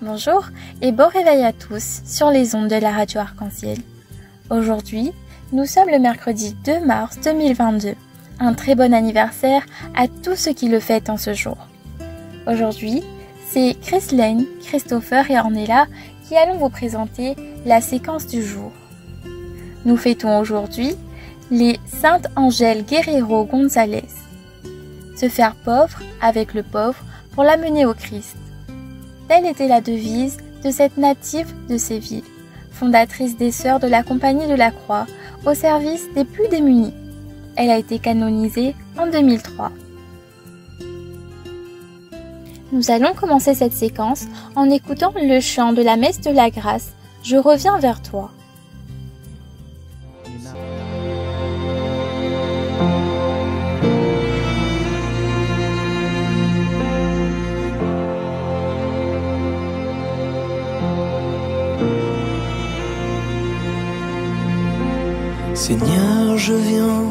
Bonjour et bon réveil à tous sur les ondes de la radio Arc-en-Ciel. Aujourd'hui, nous sommes le mercredi 2 mars 2022. Un très bon anniversaire à tous ceux qui le fêtent en ce jour. Aujourd'hui, c'est Christelaine, Christopher et Ornella qui allons vous présenter la séquence du jour. Nous fêtons aujourd'hui les Sainte Angèle Guerrero González. Se faire pauvre avec le pauvre pour l'amener au Christ. Telle était la devise de cette native de Séville, fondatrice des Sœurs de la Compagnie de la Croix, au service des plus démunis. Elle a été canonisée en 2003. Nous allons commencer cette séquence en écoutant le chant de la messe de la grâce « Je reviens vers toi ». Seigneur, je viens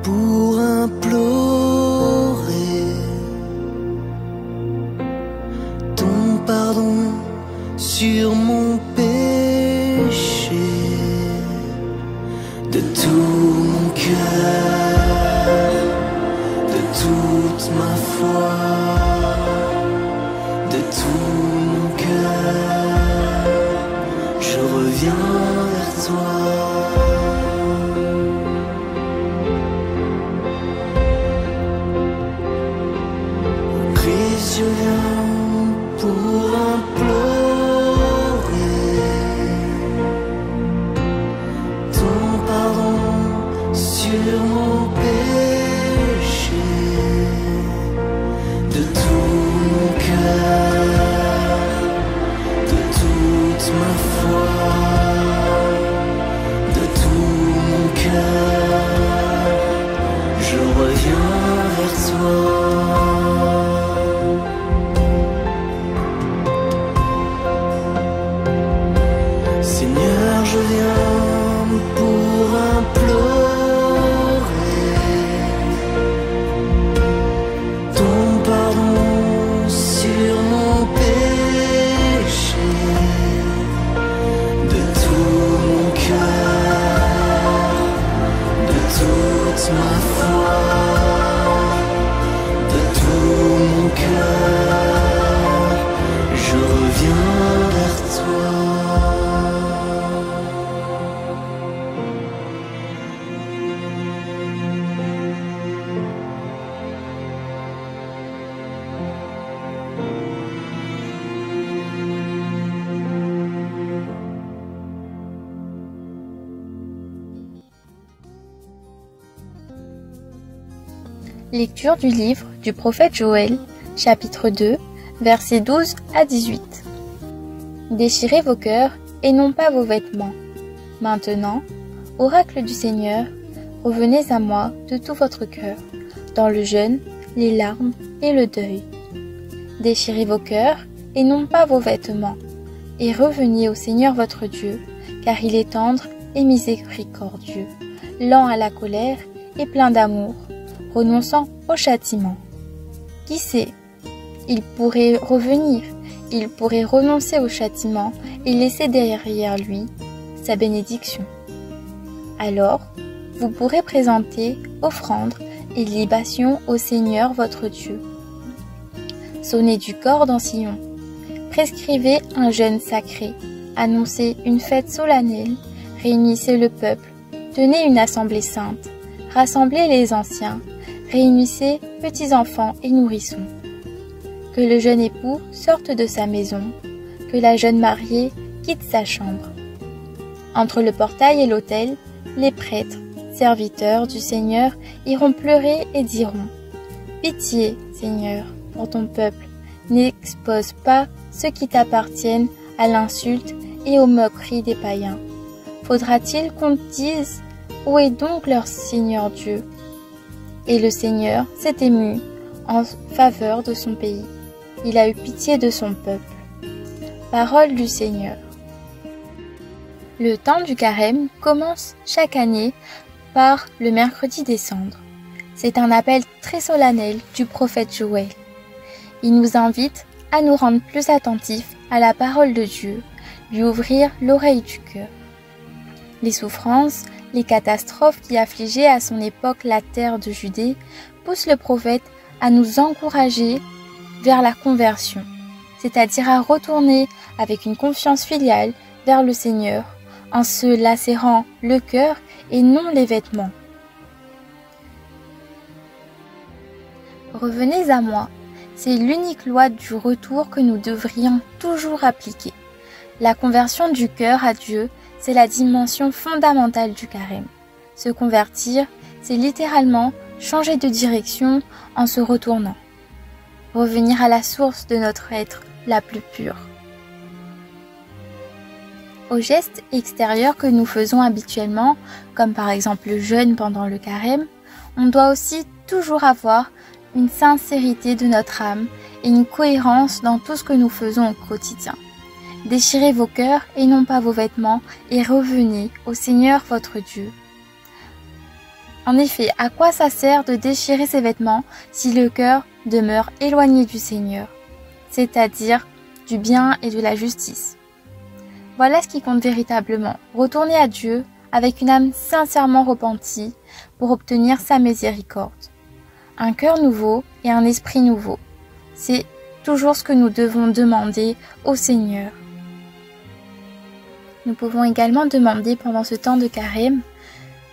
pour implorer ton pardon sur mon péché. De tout mon cœur, de toute ma foi, de tout mon cœur, je reviens vers toi. Je viens pour implorer ton pardon sur mon péché. De tout mon cœur, de toute ma foi, de tout mon cœur, je reviens vers toi. Je viens pour implorer ton pardon sur mon péché. De tout mon cœur, de toute ma foi, de tout mon cœur, je reviens vers toi. Lecture du livre du prophète Joël, chapitre 2, versets 12 à 18. Déchirez vos cœurs et non pas vos vêtements. Maintenant, oracle du Seigneur, revenez à moi de tout votre cœur, dans le jeûne, les larmes et le deuil. Déchirez vos cœurs et non pas vos vêtements, et revenez au Seigneur votre Dieu, car il est tendre et miséricordieux, lent à la colère et plein d'amour, renonçant au châtiment. Qui sait? Il pourrait revenir, il pourrait renoncer au châtiment et laisser derrière lui sa bénédiction. Alors, vous pourrez présenter offrandes et libations au Seigneur votre Dieu. Sonnez du cor dans Sion, prescrivez un jeûne sacré, annoncez une fête solennelle, réunissez le peuple, tenez une assemblée sainte, rassemblez les anciens, réunissez petits-enfants et nourrissons. Que le jeune époux sorte de sa maison, que la jeune mariée quitte sa chambre. Entre le portail et l'autel, les prêtres, serviteurs du Seigneur, iront pleurer et diront « Pitié, Seigneur, pour ton peuple, n'expose pas ceux qui t'appartiennent à l'insulte et aux moqueries des païens. Faudra-t-il qu'on dise « Où est donc leur Seigneur Dieu ?» Et le Seigneur s'est ému en faveur de son pays. Il a eu pitié de son peuple. Parole du Seigneur. Le temps du carême commence chaque année par le mercredi des cendres. C'est un appel très solennel du prophète Joël. Il nous invite à nous rendre plus attentifs à la parole de Dieu, lui ouvrir l'oreille du cœur. Les souffrances, les catastrophes qui affligeaient à son époque la terre de Judée poussent le prophète à nous encourager vers la conversion, c'est-à-dire à retourner avec une confiance filiale vers le Seigneur, en se lacérant le cœur et non les vêtements. Revenez à moi, c'est l'unique loi du retour que nous devrions toujours appliquer. La conversion du cœur à Dieu, c'est la dimension fondamentale du carême. Se convertir, c'est littéralement changer de direction en se retournant. Revenir à la source de notre être la plus pure. Aux gestes extérieurs que nous faisons habituellement, comme par exemple le jeûne pendant le carême, on doit aussi toujours avoir une sincérité de notre âme et une cohérence dans tout ce que nous faisons au quotidien. Déchirez vos cœurs et non pas vos vêtements et revenez au Seigneur votre Dieu. En effet, à quoi ça sert de déchirer ses vêtements si le cœur demeure éloigné du Seigneur, c'est-à-dire du bien et de la justice? Voilà ce qui compte véritablement, retourner à Dieu avec une âme sincèrement repentie pour obtenir sa miséricorde. Un cœur nouveau et un esprit nouveau, c'est toujours ce que nous devons demander au Seigneur. Nous pouvons également demander pendant ce temps de carême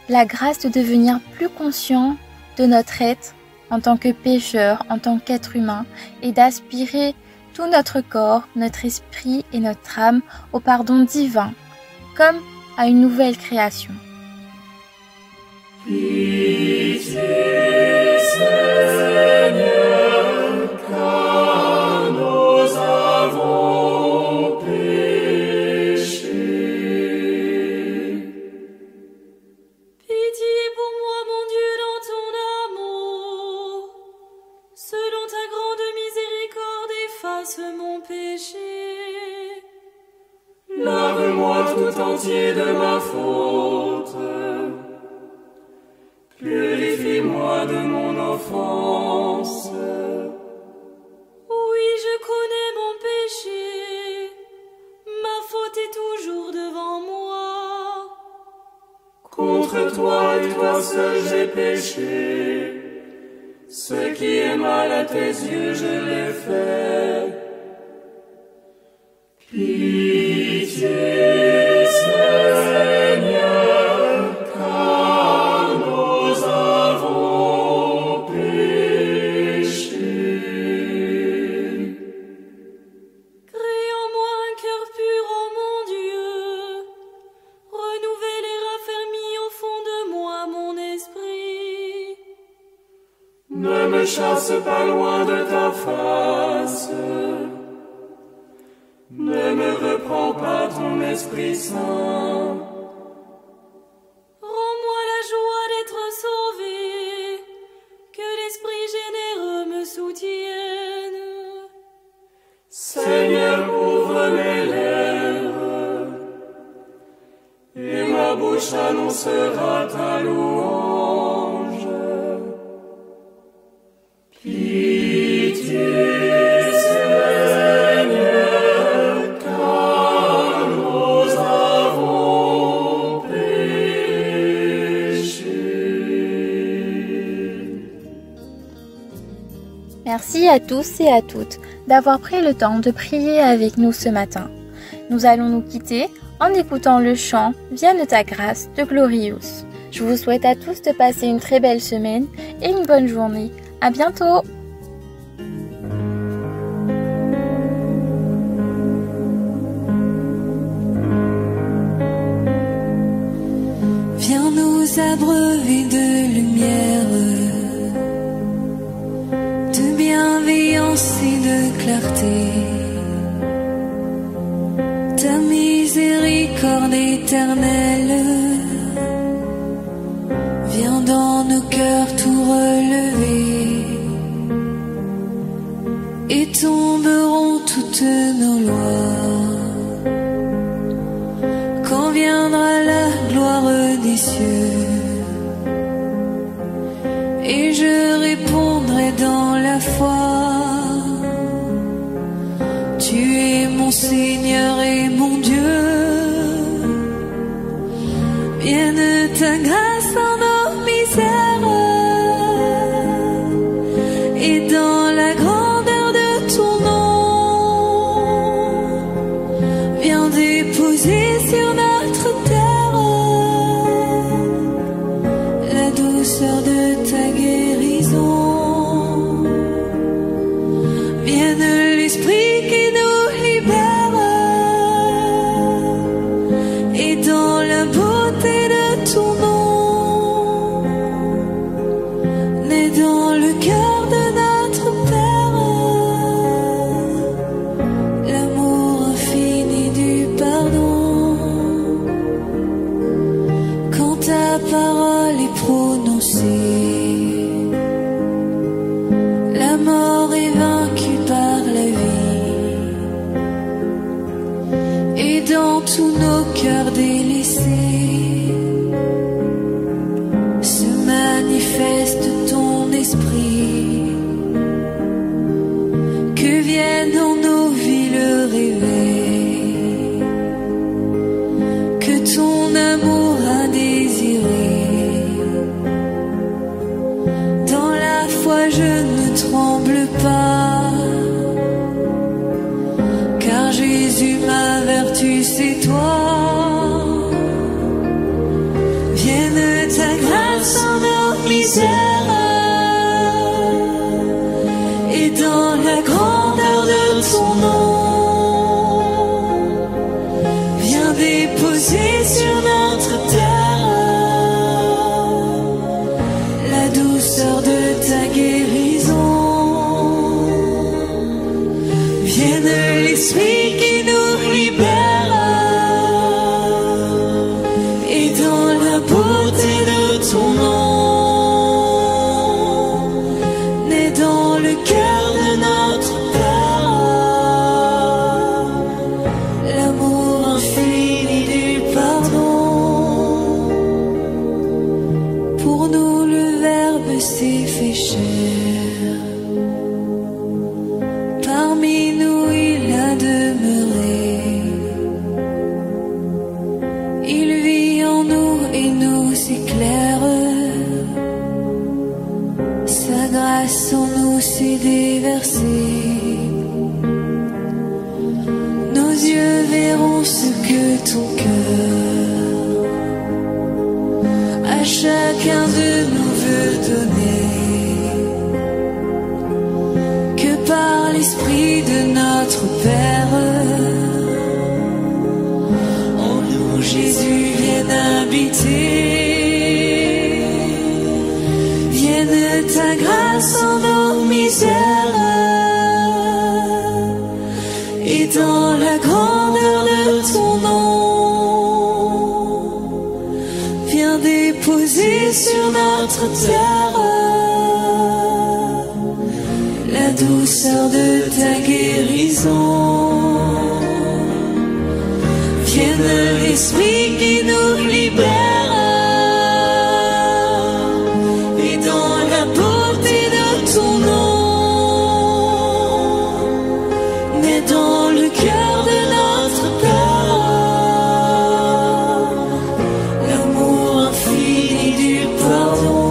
la grâce de devenir plus conscient de notre être en tant que pécheur, en tant qu'être humain, et d'aspirer tout notre corps, notre esprit et notre âme au pardon divin, comme à une nouvelle création. Pitié, Seigneur, car nous avons péché. Pitié pour moi, mon Dieu, dans ton amour. Selon ta grande miséricorde, efface mon péché. Lave-moi tout entier de ma faute. Purifie-moi de mon offense. Oui, je connais mon péché. Ma faute est toujours devant moi. Contre toi et toi seul j'ai péché. Ce qui est mal à tes yeux, je l'ai fait. Pitié, Seigneur, car nous avons péché. Crée en moi un cœur pur, ô mon Dieu. Renouvelle et raffermis au fond de moi mon esprit. Ne me chasse pas loin de ta face. Ne me reprends pas ton Esprit Saint. Rends-moi la joie d'être sauvé, que l'Esprit généreux me soutienne. Seigneur, ouvre mes lèvres, et ma bouche annoncera ta louange. Pitié, Seigneur, car nous avons péché. Merci à tous et à toutes d'avoir pris le temps de prier avec nous ce matin. Nous allons nous quitter en écoutant le chant « Viens de ta grâce » de Glorious. Je vous souhaite à tous de passer une très belle semaine et une bonne journée. À bientôt! Viens nous abreuver de lumière, de bienveillance et de clarté. Ta miséricorde éternelle vient dans nos cœurs tout relever, et tomberont toutes nos lois quand viendra la gloire des cieux. Et je répondrai dans la foi, tu es mon Seigneur est mon Dieu. Vienne ta grâce en nos misères, et dans la grandeur de ton nom, viens déposer sur notre terre la douceur de ta guérison. Vienne l'Esprit qui nous libère, et dans la beauté de ton nom, naît dans le cœur de notre Père l'amour infini du pardon. Quand ta parole est prononcée, la mort est vaincue par la vie, et dans tous nos cœurs délaissés se manifeste ton esprit. Que vienne en nos vies le réveil que ton amour a désiré. Dans la foi je ne tremble pas, car Jésus ma vertu c'est toi. Vienne ta grâce en nos misères, et dans la grandeur de ton nom, viens déposer sur notre terre la douceur de ta guérison. Vienne l'Esprit qui nous libère, et dans la beauté de ton nom, naît dans le cœur de notre Père l'amour infini du pardon. Pour nous le Verbe s'est fait chair, parmi nous il a demeuré. Il vit en nous et nous éclaire, sa grâce en nous s'est déversée. Nos yeux verront ce que ton cœur à chacun de nous veut donner. Que par l'Esprit de notre Père en nous Jésus vienne habiter. Vienne ta grâce en nos misères, et dans la grandeur de ton nom, viens déposer sur notre terre la douceur de ta guérison. Vienne l'Esprit qui nous libère, et dans la beauté de ton nom, naît dans le cœur de notre Père l'amour infini du pardon.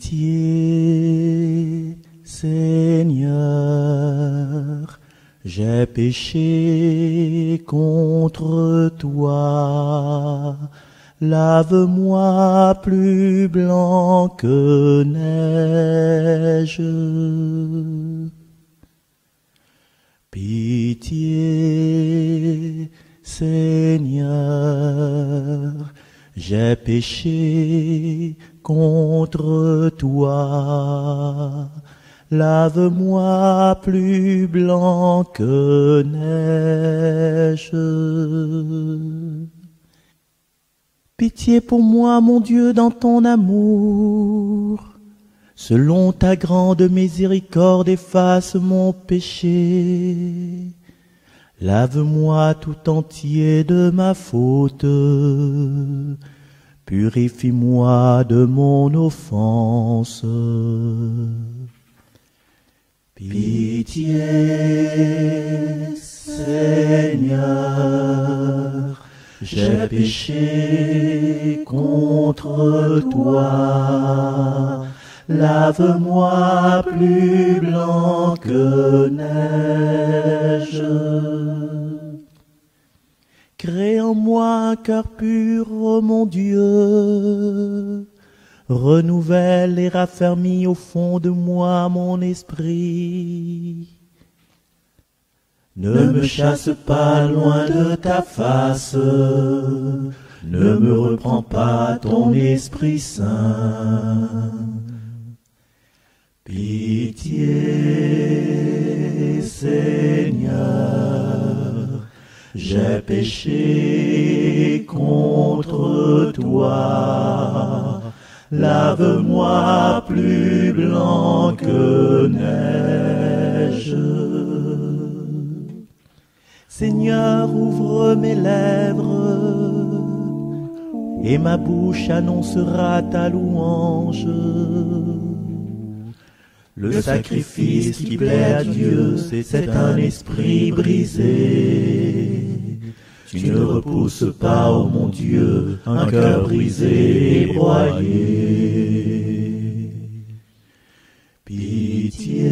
Pitié, Seigneur, j'ai péché contre toi. Lave-moi plus blanc que neige. Pitié, Seigneur, j'ai péché contre toi. lave-moi plus blanc que neige. Pitié pour moi, mon Dieu, dans ton amour. Selon ta grande miséricorde, efface mon péché. Lave-moi tout entier de ma faute. Purifie-moi de mon offense. Pitié, Seigneur, j'ai péché contre toi. Lave-moi plus blanc que neige. Crée en moi un cœur pur, ô mon Dieu. Renouvelle et raffermis au fond de moi mon esprit. Ne me chasse pas loin de ta face, ne me reprends pas ton Esprit Saint. Pitié, Seigneur, j'ai péché contre toi. Lave-moi plus blanc que neige. Seigneur, ouvre mes lèvres, et ma bouche annoncera ta louange. Le sacrifice qui plaît à Dieu, c'est un esprit brisé. Tu ne repousses pas, ô mon Dieu, un cœur brisé et broyé. Pitié,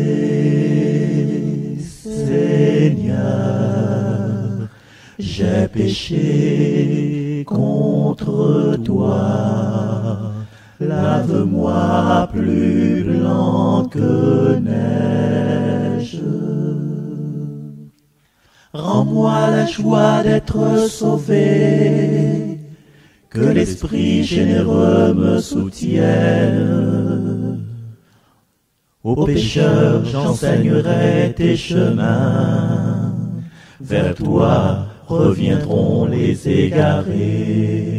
Seigneur, j'ai péché contre toi. Lave-moi plus blanc que neige. Rends-moi la joie d'être sauvé, que l'Esprit généreux me soutienne. Aux pécheurs j'enseignerai tes chemins, vers toi reviendront les égarés.